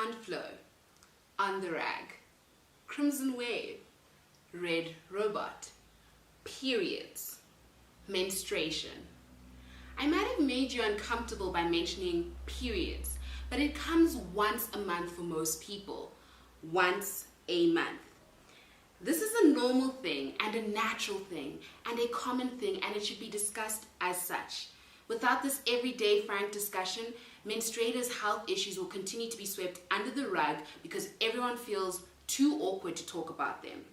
and flow, on the rag, crimson wave, red robot, periods, menstruation. I might have made you uncomfortable by mentioning periods, but it comes once a month for most people. Once a month. This is a normal thing and a natural thing and a common thing, and it should be discussed as such. Without this everyday frank discussion, menstruators' health issues will continue to be swept under the rug because everyone feels too awkward to talk about them.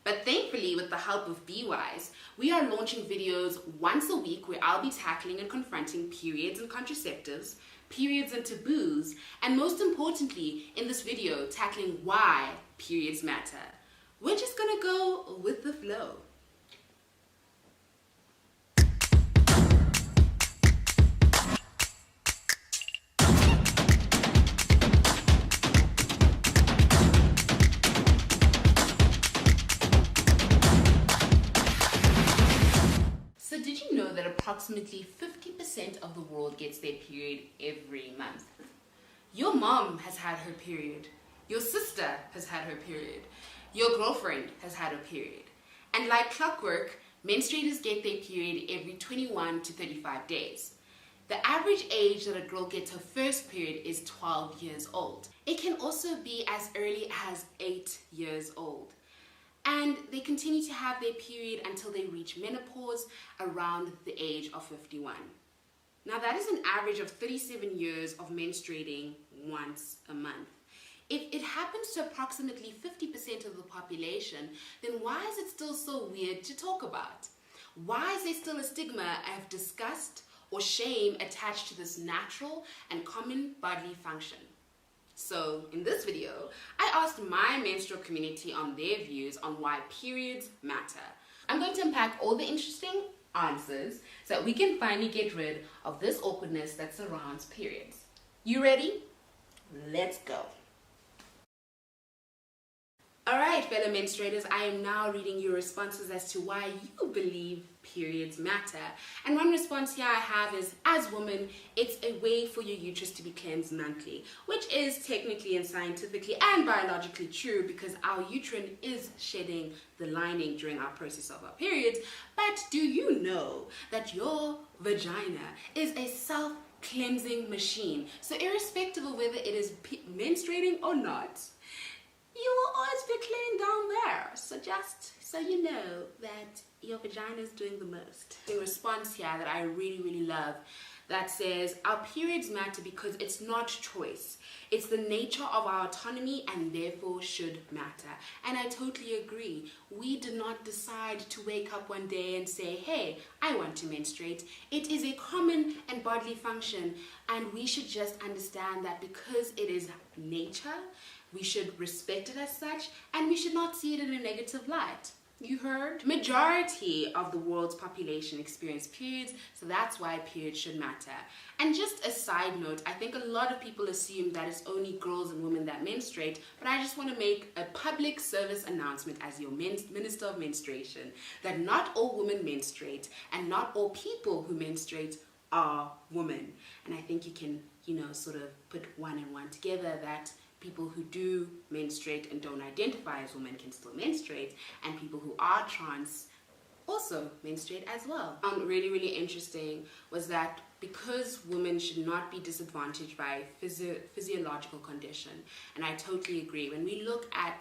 But thankfully, with the help of BeWise, we are launching videos once a week where I'll be tackling and confronting periods and contraceptives, periods and taboos, and most importantly, in this video, tackling why periods matter. We're just gonna go with the flow. So did you know that approximately 50% of the world gets their period every month? Your mom has had her period. Your sister has had her period. Your girlfriend has had a period. And like clockwork, menstruators get their period every 21 to 35 days. The average age that a girl gets her first period is 12 years old. It can also be as early as 8 years old. And they continue to have their period until they reach menopause around the age of 51. Now that is an average of 37 years of menstruating once a month. If it happens to approximately 50% of the population, then why is it still so weird to talk about? Why is there still a stigma of disgust or shame attached to this natural and common bodily function? So in this video, I asked my menstrual community on their views on why periods matter. I'm going to unpack all the interesting answers so that we can finally get rid of this awkwardness that surrounds periods. You ready? Let's go. Alright, fellow menstruators, I am now reading your responses as to why you believe periods matter. And one response here I have is, as women, it's a way for your uterus to be cleansed monthly, which is technically and scientifically and biologically true because our uterine is shedding the lining during our process of our periods. But do you know that your vagina is a self-cleansing machine? So irrespective of whether it is menstruating or not, you will always be clean down there. So just so you know that your vagina is doing the most. A response here that I really love that says, our periods matter because it's not choice. It's the nature of our autonomy and therefore should matter. And I totally agree. We did not decide to wake up one day and say, hey, I want to menstruate. It is a common and bodily function, and we should just understand that because it is nature, we should respect it as such, and we should not see it in a negative light. You heard? Majority of the world's population experience periods, so that's why periods should matter. And just a side note, I think a lot of people assume that it's only girls and women that menstruate, but I just want to make a public service announcement as your Minister of Menstruation that not all women menstruate, and not all people who menstruate are women. And I think you can, sort of put one and one together, that people who do menstruate and don't identify as women can still menstruate, and people who are trans also menstruate as well. Really interesting was that because women should not be disadvantaged by physiological condition, and I totally agree. When we look at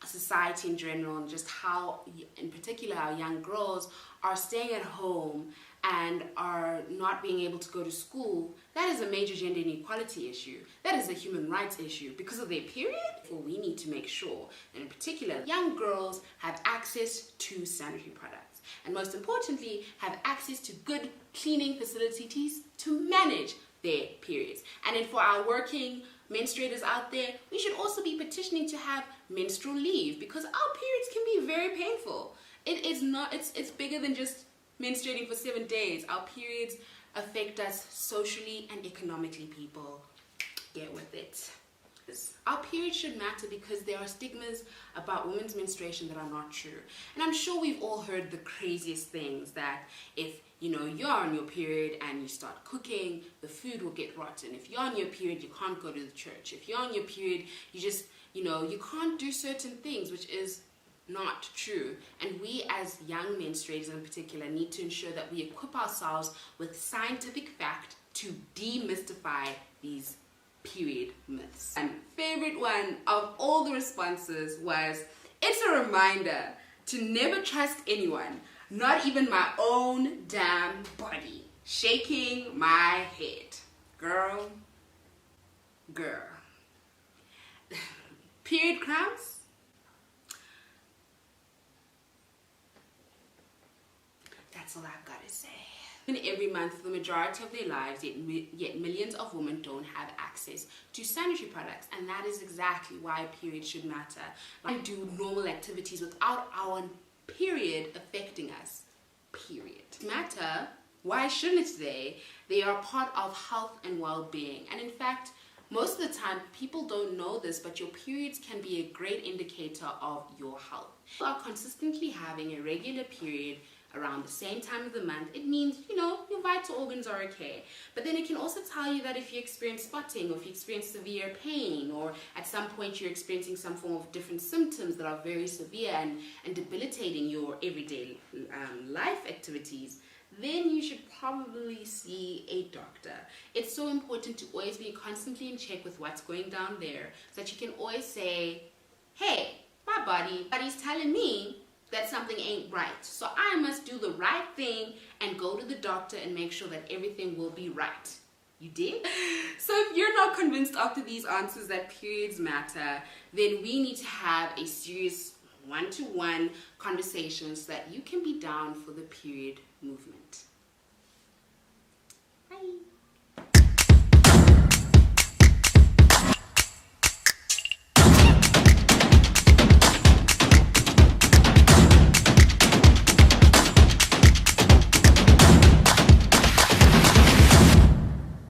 society in general and just how, in particular, our young girls are staying at home and are not being able to go to school, that is a major gender inequality issue. That is a human rights issue because of their period. Well, we need to make sure that in particular, young girls have access to sanitary products, and most importantly, have access to good cleaning facilities to manage their periods. And then for our working menstruators out there, we should also be petitioning to have menstrual leave, because our periods can be very painful. It is not, it's bigger than just menstruating for 7 days. Our periods affect us socially and economically, people. Get with it. Our periods should matter because there are stigmas about women's menstruation that are not true. And I'm sure we've all heard the craziest things, that if you're on your period and you start cooking, the food will get rotten. If you're on your period, you can't go to the church. If you're on your period, you just, you can't do certain things, which is not true. And we as young menstruators in particular need to ensure that we equip ourselves with scientific fact to demystify these period myths. And favorite one of all the responses was, it's a reminder to never trust anyone, not even my own damn body. Shaking my head. Girl. Period cramps? That's all I've got to say. Every month, for the majority of their lives, yet millions of women don't have access to sanitary products, and that is exactly why periods should matter. Like, do normal activities without our period affecting us. Period. Matter. Why shouldn't they? They are part of health and well-being, and in fact, most of the time, people don't know this, but your periods can be a great indicator of your health. If you are consistently having a regular period around the same time of the month, it means, your vital organs are okay. But then it can also tell you that if you experience spotting, or if you experience severe pain, or at some point you're experiencing some form of different symptoms that are very severe and debilitating your everyday life activities, then you should probably see a doctor. It's so important to always be constantly in check with what's going down there, so that you can always say, hey, my body's telling me that something ain't right. So I must do the right thing and go to the doctor and make sure that everything will be right. You did? So if you're not convinced after these answers that periods matter, then we need to have a serious one-to-one conversation so that you can be down for the period movement. Bye.